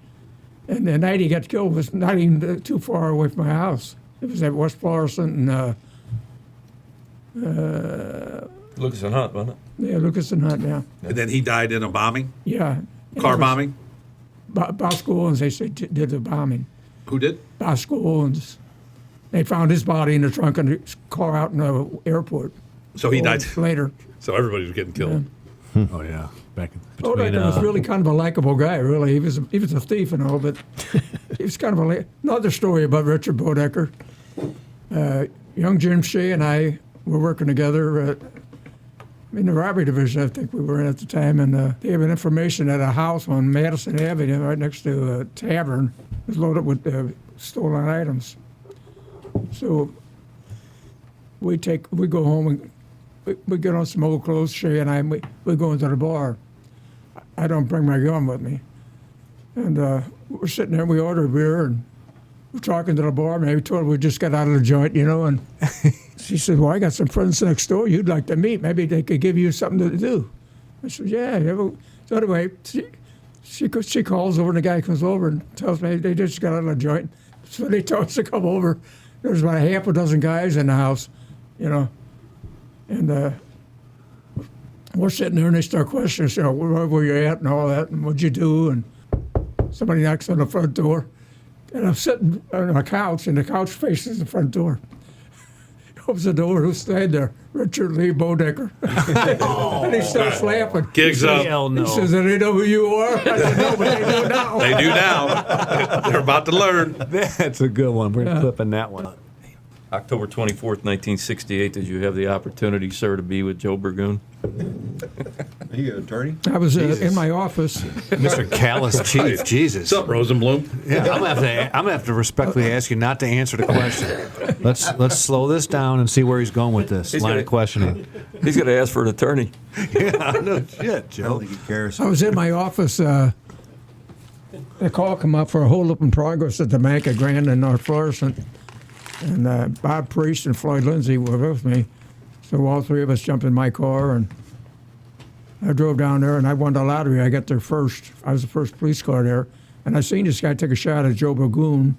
And the night he got killed was not even too far away from my house. It was at West Florissant and Lucas and Hunt, wasn't it? yeah, Lucas and Hunt, yeah. And then he died in a bombing, Yeah. car bombing. Bosco Owens, they say, did the bombing. Who did? Bosco Owens. They found his body in the trunk of the car out in the airport. So he died. Later. So everybody was getting killed. Oh, yeah. Back in Bodecker was really kind of a likable guy, really. He was a thief and all, but he was kind of another story about Richard Bodecker. Young Jim Shea and I were working together in the robbery division, I think we were in at the time, and they have an information at a house on Madison Avenue right next to a tavern. It was loaded with stolen items. So we go home and we get on some old clothes, Shay and I, and we go into the bar. I don't bring my gun with me. And we're sitting there and we order a beer and we're talking to the barmaid. We told her we just got out of the joint, and she said, well, I got some friends next door you'd like to meet. Maybe they could give you something to do. I said, yeah. So anyway, she calls over and the guy comes over and tells me they just got out of the joint. So they told us to come over. There's about half a dozen guys in the house, and we're sitting there and they start questioning us, where were you at and all that, and what'd you do? And somebody knocks on the front door. And I'm sitting on a couch, and the couch faces the front door. Opens the door, who's standing there? Richard Lee Bodecker. And he starts laughing. Gigs up. Hell no. He says, do they know who you are? I said, no, but they do now. They do now. They're about to learn. That's a good one. We're clipping that one. October 24th, 1968, did you have the opportunity, sir, to be with Joe Burgoon? Are you an attorney? I was in my office. Mr. Callous Chief, Jesus. What's up, Rosenblum? Yeah, I'm gonna have to respectfully ask you not to answer the question. Let's slow this down and see where he's going with this line of questioning. He's going to ask for an attorney. Yeah, no shit, I don't Joe. think he cares. I was in my office. The call come up for a holdup in progress at the bank at Grand in North Florissant. And Bob Priest and Floyd Lindsay were with me. So all three of us jumped in my car, and I drove down there, and I won the lottery. I got there first. I was the first police car there. And I seen this guy take a shot at Joe Burgoon,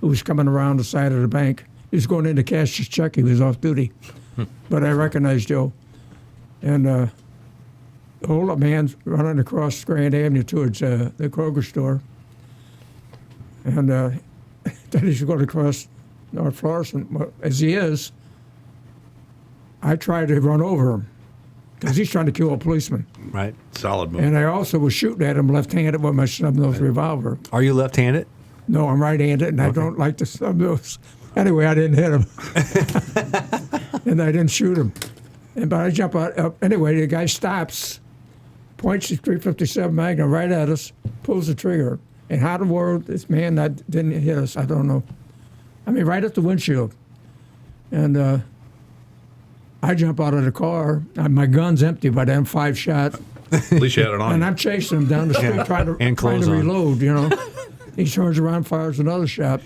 who was coming around the side of the bank. He was going in to cash his check. He was off duty. But I recognized Joe. And the hold-up man running across Grand Avenue towards the Kroger store. And then he's going across North Florissant, as he is. I tried to run over him because he's trying to kill a policeman. Right. Solid move. And I also was shooting at him left-handed with my snub-nose revolver. Are you left-handed? No, I'm right-handed, and I don't like the snub-nose. Anyway, I didn't hit him. And I didn't shoot him. But I jump out. Anyway, the guy stops, points his .357 Magnum right at us, pulls the trigger. And how in the world this man that didn't hit us, I don't know. I mean, right at the windshield. And I jump out of the car. My gun's empty by then, 5 shots. At least you had it on. And I'm chasing him down the street trying to reload, He turns around, fires another shot.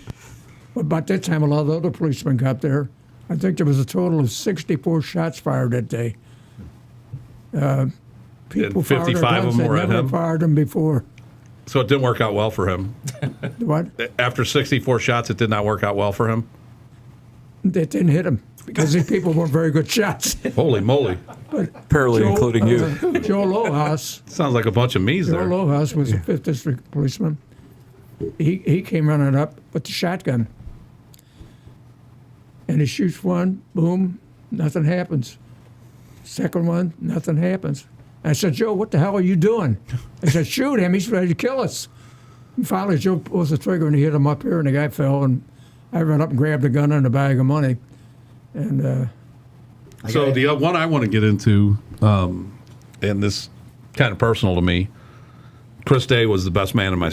But by that time, a lot of the other policemen got there. I think there was a total of 64 shots fired that day. People And fired 55 their of guns. them They were at never him? fired them before. So it didn't work out well for him. What? After 64 shots, it did not work out well for him. They didn't hit him because these people weren't very good shots. Holy moly. Apparently, including you. Joe Lohaus. Sounds like a bunch of me's Joe there. Lohaus was a 5th District policeman. He came running up with the shotgun. And he shoots one, boom, nothing happens. Second one, nothing happens. I said, Joe, what the hell are you doing? I said, shoot him, he's ready to kill us. And finally, Joe pulls the trigger and he hit him up here, and the guy fell, and I ran up and grabbed the gun and a bag of money. And So the one I want to get into, and this kind of personal to me, Chris Day was the best man in my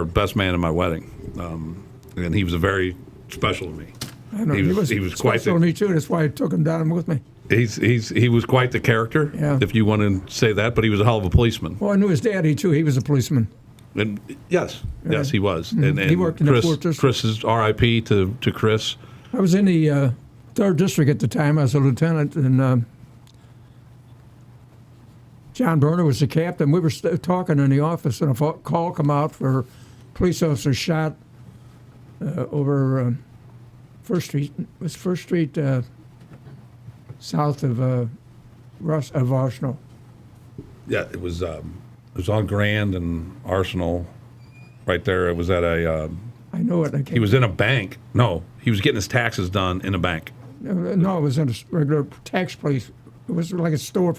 best man in my wedding, and he was very special to me. I know, He was quite special to me, too. That's why I took him down with me. He was quite the character, Yeah. if you want to say that, but he was a hell of a policeman. Well, I knew his daddy, too. He was a policeman. And yes, he was. And He worked in the Chris, 4th District. Chris's R.I.P. to Chris. I was in the 3rd District at the time. I was a lieutenant, and John Berner was the captain. We were talking in the office, and a call come out for police officer shot over First Street. It was First Street south of Arsenal. Yeah, it was on Grand and Arsenal, right there. It was at a. I know it. He was in a bank. No, he was getting his taxes done in a bank. No, it was in a regular tax place. It was like a store.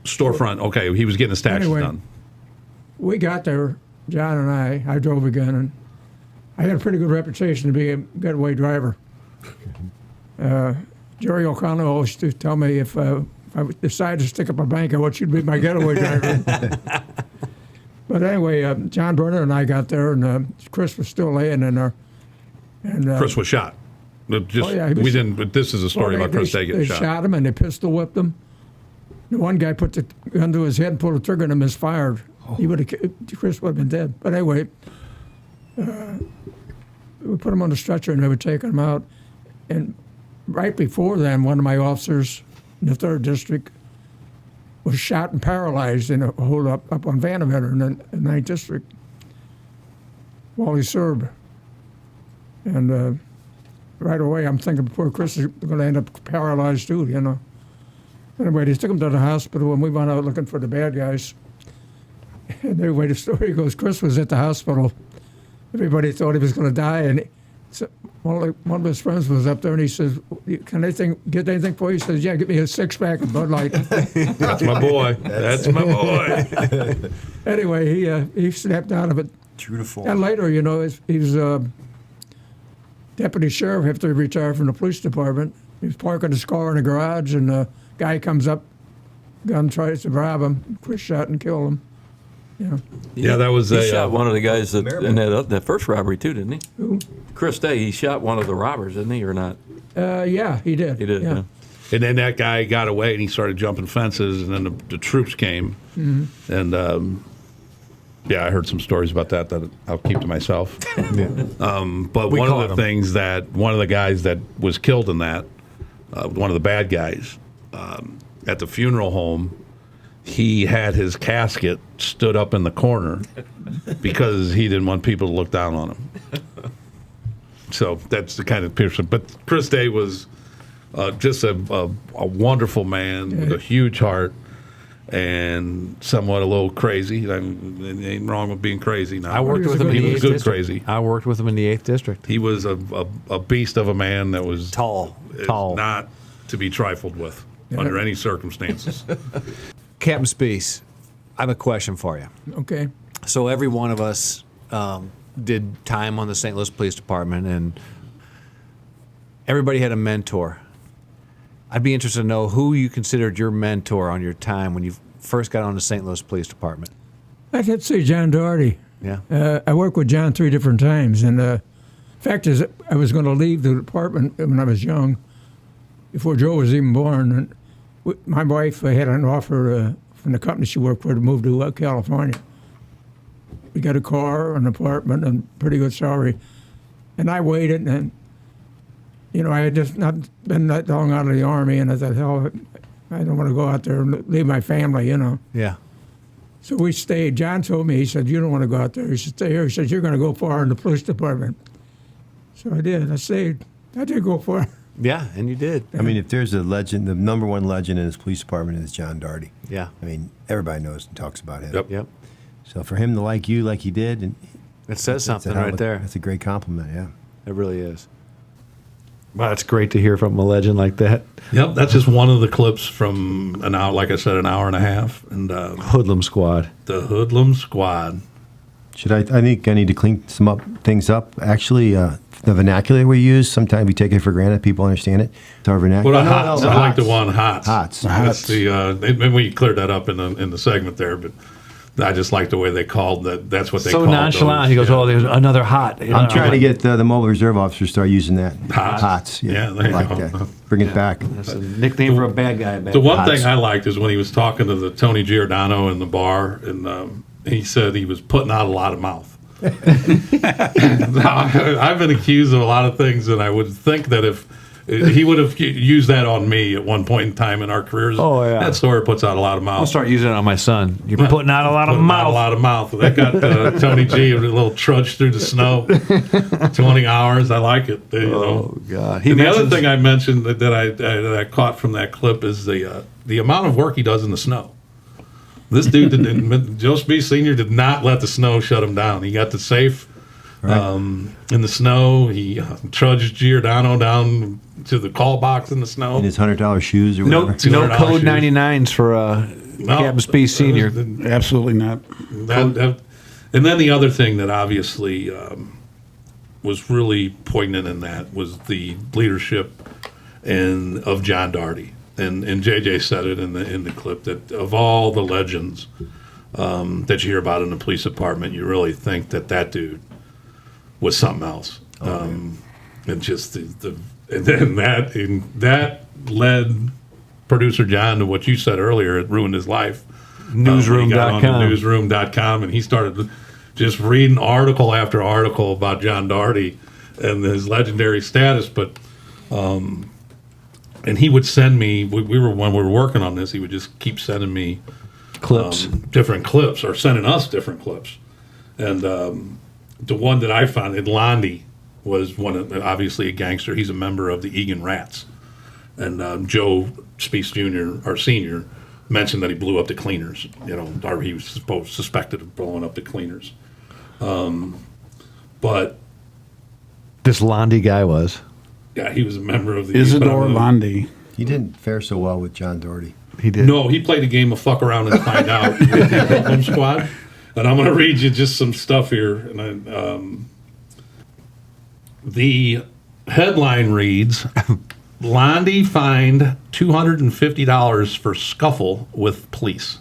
Storefront. Okay, he was getting his taxes Anyway. done. We got there, John and I drove again, and I had a pretty good reputation to be a getaway driver. Jerry O'Connell always used to tell me if I decide to stick up a bank, I want you to be my getaway driver. But anyway, John Berner and I got there, and Chris was still laying in there. And Chris was shot. But just, yeah, he was- we didn't. But this is a story about Chris Day getting they shot. shot him, and they pistol whipped him. The one guy put the gun to his head and pulled the trigger, and it misfired. He would have. Chris would have been dead. But anyway, we put him on the stretcher, and they were taking him out. And right before then, one of my officers in the 3rd District was shot and paralyzed in a hold up on Vandermeer in the 9th District while he served. And right away, I'm thinking, poor Chris is going to end up paralyzed too, you know. Anyway, they took him to the hospital, and we went out looking for the bad guys. And anyway, the story goes, Chris was at the hospital. Everybody thought he was going to die, and one of his friends was up there, and he says, "Can I get anything for you?" He says, "Yeah, get me a 6-pack of Bud Light." That's my boy. That's my boy. Anyway, he snapped out of it. Beautiful. And later, you know, he was deputy sheriff after he retired from the police department. He was parking his car in the garage, and a guy comes up, gun tries to rob him. Chris shot and killed him. Yeah. Yeah, that was He a. shot one of the guys in that first robbery too, didn't he? Who? Chris Day. He shot one of the robbers, didn't he, or not? Yeah, he did. He did. Yeah. And then that guy got away, and he started jumping fences, and then the troops came, and yeah, I heard some stories about that I'll keep to myself. But We one caught of the him. things that one of the guys that was killed in that, one of the bad guys, at the funeral home, he had his casket stood up in the corner because he didn't want people to look down on him. So that's the kind of person. But Chris Day was just a wonderful man with a huge heart and somewhat a little crazy. I mean, it ain't wrong with being crazy now. I worked with him in He the was 8th good District. crazy. I worked with him in the 8th District. He was a beast of a man that was Tall. not to be trifled with under any circumstances. Captain Spiess, I have a question for you. Okay. So every one of us did time on the St. Louis Police Department, and everybody had a mentor. I'd be interested to know who you considered your mentor on your time when you first got on the St. Louis Police Department. I'd have to say John Doherty. Yeah. I worked with John 3 different times, and fact is, I was going to leave the department when I was young, before Joe was even born. And my wife had an offer from the company she worked for to move to California. We got a car, an apartment, and pretty good salary. And I waited, and you know, I had just not been that long out of the Army, and I thought, hell, I don't want to go out there and leave my family, you know. Yeah. So we stayed. John told me, he said, you don't want to go out there. He said, stay here. He said, you're going to go far in the police department. So I did. I stayed. I did go far. Yeah, and you did. I mean, if there's a legend, the number one legend in his police department is John Doherty. Yeah. I mean, everybody knows and talks about him. Yep. Yep. So for him to like you like he did, and It says something that's a- right there. That's a great compliment, yeah. It really is. Well, it's great to hear from a legend like that. Yep, that's just one of the clips from an hour, like I said, an hour and a half. And Hoodlum Squad. the Hoodlum Squad. I think I need to clean things up. Actually, the vernacular we use, sometimes we take it for granted. People understand it. It's our vernacular. What about hots? I like the hots. one hots. Hots. That's the, and we cleared that up in the segment there, but I just like the way they called that. That's what they So called nonchalant. those. He goes, Yeah. "Oh, there's another hot." You I'm know, trying to like, get the mobile reserve officers to start using that. Hots. Yeah, there I you like go. that. Bring it back. That's a nickname for a bad guy. The one Hots. thing I liked is when he was talking to the Tony Giordano in the bar, and he said he was putting out a lot of mouth. Now, I've been accused of a lot of things, and I would think that if he would have used that on me at one point in time in our careers, Oh, yeah. that story puts out a lot of mouth. I'll start using it on my son. You're putting out a lot of Putting out mouth. a lot of mouth. That got Tony G a little trudge through the snow. 20 hours. I like it. You know. Oh God! And the other thing I mentioned that I caught from that clip is the amount of work he does in the snow. This dude, Joe Spiess Sr. did not let the snow shut him down. He got the safe in the snow. He trudged Giordano down to the call box in the snow. In his $100 shoes or no whatever. no $200 code shoes. 99s for Capt. Spiess Sr. Absolutely not. And then the other thing that obviously was really poignant in that was the leadership of John Doherty. And JJ said it in the clip that of all the legends that you hear about in the police department, you really think that dude was something else. And just and then that led producer John to what you said earlier. It ruined his life. Newsroom.com. He got on the newsroom.com and he started just reading article after article about John Doherty and his legendary status. But and he would send me. When we were working on this, he would just keep sending me Clips. different clips or sending us different clips. And the one that I found, Londy, was obviously a gangster. He's a member of the Egan Rats. And Joe Spiess Jr., our senior, mentioned that he blew up the cleaners. You know, or he was suspected of blowing up the cleaners. But This Londy guy was. yeah, he was a member of the Isadore Londy. He didn't fare so well with John Doherty. He did. No, he played a game of fuck around and find out with the Hoodlum Squad. And I'm going to read you just some stuff here. And the headline reads, Londy fined $250 for scuffle with police.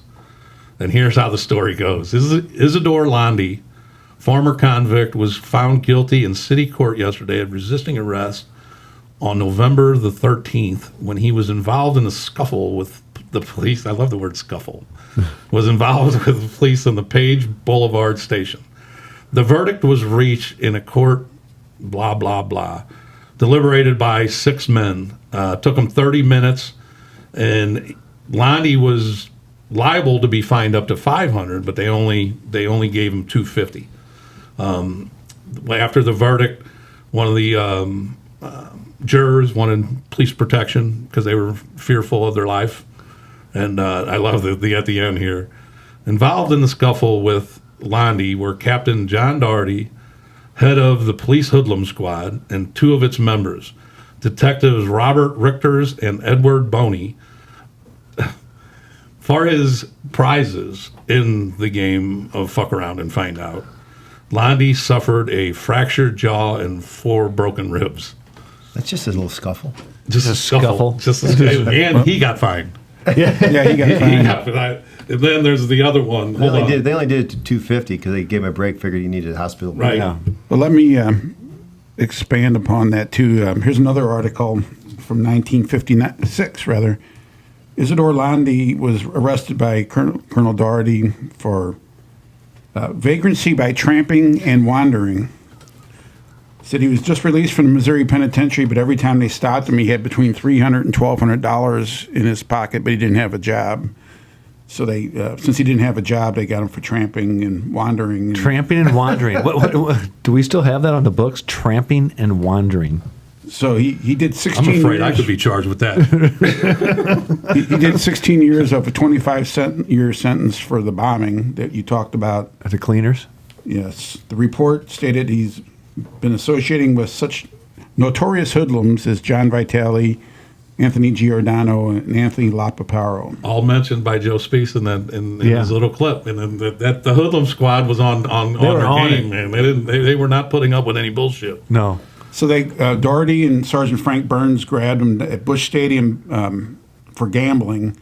And here's how the story goes. Isadore Londy, former convict, was found guilty in city court yesterday of resisting arrest on November the 13th when he was involved in a scuffle with the police. I love the word scuffle. Was involved with the police on the Page Boulevard station. The verdict was reached in a court, blah, blah, blah, deliberated by 6 men. Took them 30 minutes, and Londy was liable to be fined up to $500, but they only gave him $250. After the verdict, one of the jurors wanted police protection because they were fearful of their life. And I love the at the end here. Involved in the scuffle with Londy were Captain John Doherty, head of the police Hoodlum Squad, and 2 of its members, Detectives Robert Richters and Edward Boney. For his prizes in the game of Fuck Around and Find Out, Londy suffered a fractured jaw and 4 broken ribs. That's just a little scuffle. Just a scuffle. And he got fined. Yeah, he got He fined. got fined. And then there's the other one. They Hold on. only did it to 250 because they gave him a break. Figured he needed a hospital. Right. Yeah. Well, let me expand upon that, too. Here's another article from 1956, rather. Isadore Londy was arrested by Colonel Doherty for vagrancy by tramping and wandering. Said he was just released from the Missouri Penitentiary, but every time they stopped him, he had between $300 and $1,200 in his pocket, but he didn't have a job. So they, since he didn't have a job, they got him for tramping and wandering. Tramping and wandering. What, do we still have that on the books? Tramping and wandering. So he did 16 I'm afraid years. I could be charged with that. He did 16 years of a 25-year sentence for the bombing that you talked about. At the cleaners? Yes. The report stated he's been associating with such notorious hoodlums as John Vitale, Anthony Giordano, and Anthony LaPaparo. All mentioned by Joe Spiess in Yeah. his little clip. And then the Hoodlum Squad was on were their on game, man. They were not putting up with any bullshit. No. So they Doherty and Sergeant Frank Burns grabbed him at Busch Stadium for gambling,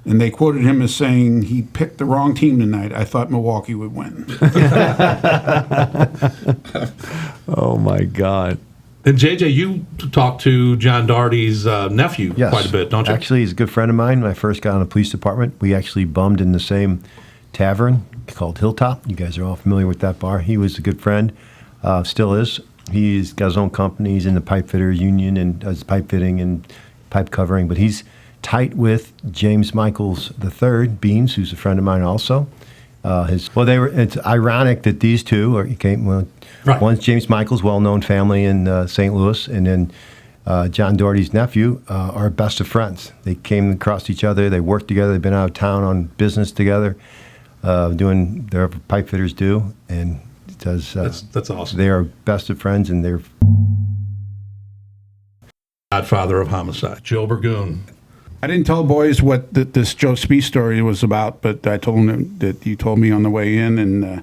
and they quoted him as saying, "He picked the wrong team tonight. I thought Milwaukee would win." Oh, my God. And JJ, you talked to John Doherty's nephew Yes. quite a bit, don't you? Actually, he's a good friend of mine. When I first got on the police department, we actually bummed in the same tavern called Hilltop. You guys are all familiar with that bar. He was a good friend, still is. He's got his own company. He's in the pipe fitters union and does pipe fitting and pipe covering. But he's tight with James Michaels III, Beans, who's a friend of mine also. It's ironic that these two Right. One's James Michaels, well-known family in St. Louis, and then John Doherty's nephew are best of friends. They came across each other. They worked together. They've been out of town on business together, doing their pipe fitters do, and it does. That's awesome. They are best of friends, and they're Godfather of homicide, Joe Burgoon. I didn't tell boys what this Joe Spiess story was about, but I told them that you told me on the way in, and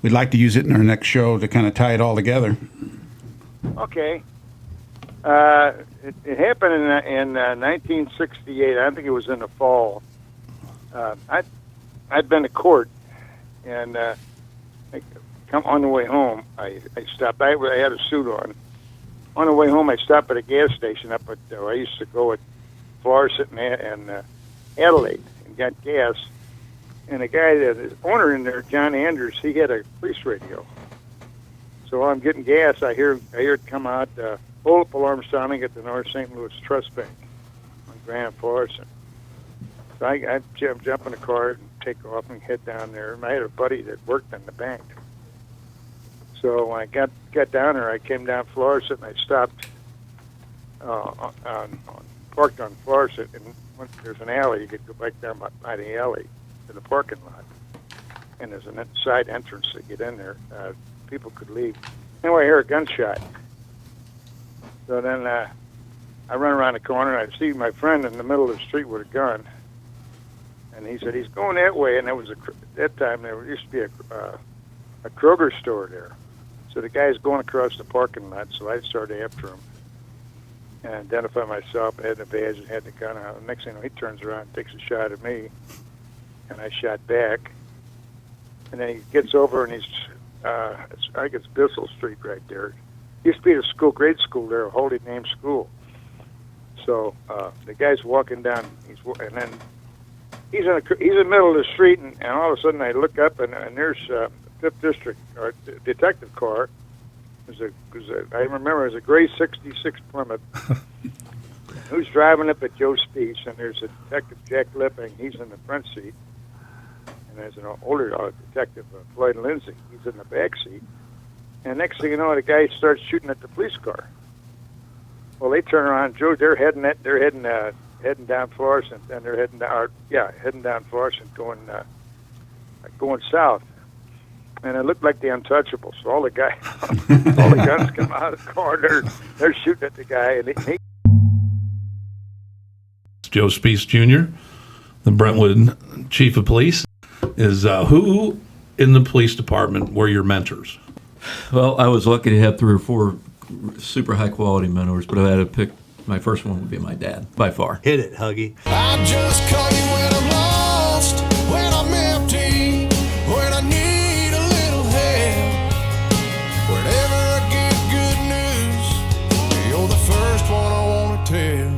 we'd like to use it in our next show to kind of tie it all together. Okay. It happened in 1968. I think it was in the fall. I'd been to court, and come on the way home. I stopped. I had a suit on. On the way home, I stopped at a gas station up at I used to go at Florissant and Adelaide and got gas. And the guy, the owner in there, John Andrews, he had a police radio. So while I'm getting gas, I hear it come out, hold-up alarm sounding at the North St. Louis Trust Bank on Grand Florissant. So I jump in the car and take off and head down there. And I had a buddy that worked in the bank. So when I got down there, I came down Florissant and I stopped parked on Florissant, and there's an alley. You could go back down by the alley to the parking lot, and there's a side entrance to get in there. People could leave. Anyway, I hear a gunshot. So then I run around the corner, and I see my friend in the middle of the street with a gun. And he said, he's going that way. And there was at that time, there used to be a Kroger store there. So the guy's going across the parking lot, so I started after him and identified myself. I had the badge and had the gun out. The next thing you know, he turns around and takes a shot at me, and I shot back. And then he gets over, and he's, I think it's Bissell Street right there. Used to be a school, grade school there, a holy name school. So the guy's walking down, and then he's in the middle of the street, and all of a sudden I look up, and there's Fifth District or detective car. I remember it was a gray '66 Plymouth. Who's driving up at Joe Spiess, and there's a detective, Jack Lipping. He's in the front seat, and there's an older detective, Floyd Lindsay. He's in the back seat. And next thing you know, the guy starts shooting at the police car. Well, they turn around, Joe. They're heading down Florissant, and they're heading down Florissant, going south. And it looked like the Untouchables. So all the guns come out of the car. They're shooting at the guy, and he Joe Spiess Jr., the Brentwood Chief of Police, is who in the police department were your mentors? Well, I was lucky to have 3 or 4 super high quality mentors, but if I had to pick, my first one would be my dad, by far. Hit it, Huggy. I just call you when I'm lost, when I'm empty, when I need a little help. Whenever I get good news, you're the first one I want to tell.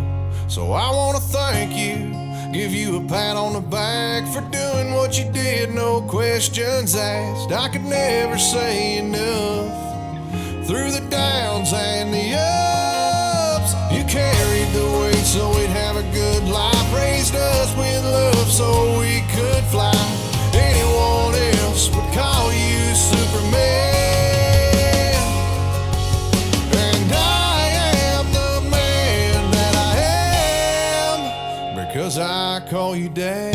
So I want to thank you, give you a pat on the back for doing what you did, no questions asked. I could never say enough. through the downs and the ups. You carried the weight so we'd have a good life, raised us with love so we could fly. Anyone else would call you Superman. And I am the man that I am because I call you Dad.